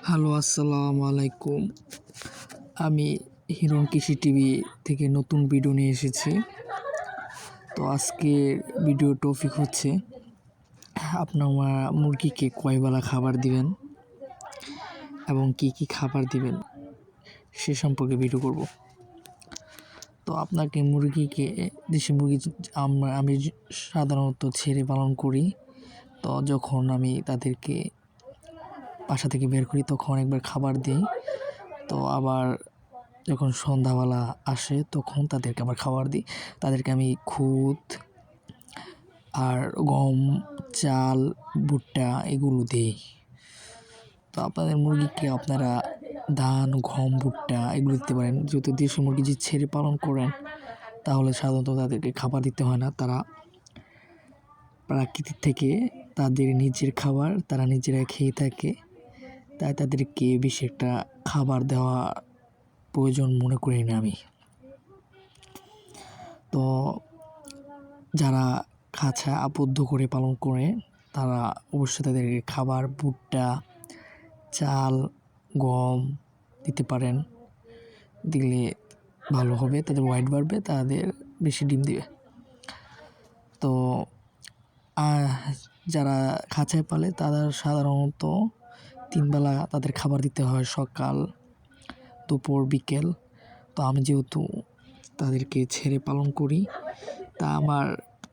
Hello, আসসালামু আলাইকুম। আমি হিরণ কৃষি টিভি থেকে নতুন ভিডিও নিয়ে এসেছি। তো আজকের ভিডিও টপিক হচ্ছে আপনারা মুরগিকে কয় বেলা খাবার দিবেন এবং কি কি খাবার দিবেন সে সম্পর্কে ভিডিও করব। তো আপনাকে মুরগিকে দেশি মুরগি আমি সাধারণত ছেড়ে পালন করি। তো যখন আমি তাদেরকে বাসা থেকে বের করি তখন একবার খাবার দিই। তো আবার যখন সন্ধ্যাবেলা আসে তখন তাদেরকে আবার খাবার দিই। তাদেরকে আমি খুদ আর গম, চাল, ভুট্টা এগুলো দিই। তো আপনাদের মুরগিকে আপনারা ধান, গম, ভুট্টা এগুলো দিতে পারেন। যেহেতু দেশি মুরগি যদি ছেড়ে পালন করেন তাহলে সাধারণত তাদেরকে খাবার দিতে হয় না। তারা প্রাকৃতিক থেকে তাদের নিজের খাবার তারা নিজেরা খেয়ে থাকে, তাই তাদেরকে বেশি একটা খাবার দেওয়া প্রয়োজন মনে করি না আমি। তো যারা খাঁচা আবদ্ধ করে পালন করে তারা অবশ্যই তাদেরকে খাবার ভুট্টা, চাল, গম দিতে পারেন। দিলে ভালো হবে, তাদের ওয়েট বাড়বে, তাদের বেশি ডিম দিবে। তো যারা খাঁচায় পালে তারা সাধারণত 3 বেলা তাদের খাবার দিতে হয়, সকাল, দুপুর, বিকেল। তো আমি যেহেতু তাদেরকে ছেড়ে পালন করি তা আমার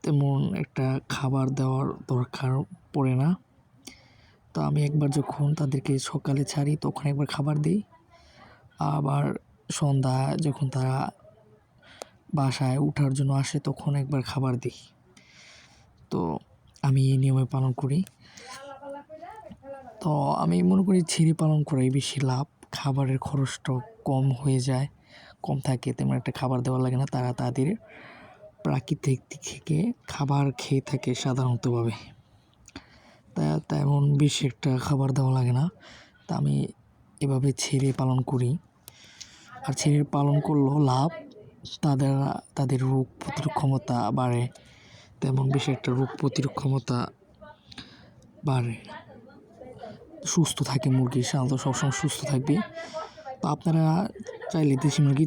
তেমন একটা খাবার দেওয়ার দরকার পড়ে না। তো আমি একবার যখন তাদেরকে সকালে ছাড়ি তখন একবার খাবার দিই, আবার সন্ধ্যায় যখন তারা বাসায় ওঠার জন্য আসে তখন একবার খাবার দিই। তো আমি এই নিয়মে পালন করি। তো আমি মনে করি ছেড়ে পালন করাই বেশি লাভ। খাবারের খরচটাও কম হয়ে যায়, কম থাকে, তেমন একটা খাবার দেওয়া লাগে না। তারা তাদের প্রাকৃতিক দিক থেকে খাবার খেয়ে থাকে সাধারণতভাবে, তেমন বেশি একটা খাবার দেওয়া লাগে না। তা আমি এভাবে ছেড়ে পালন করি। আর ছেড়ে পালন করলেও লাভ, তাদের রোগ প্রতিরোধ ক্ষমতা বাড়ে, তেমন বেশি একটা রোগ প্রতিরোধ ক্ষমতা বাড়ে, সুস্থ থাকে মুরগি, সাধারণত সবসময় সুস্থ থাকবে। তো আপনারা চাইলে দেশি মুরগি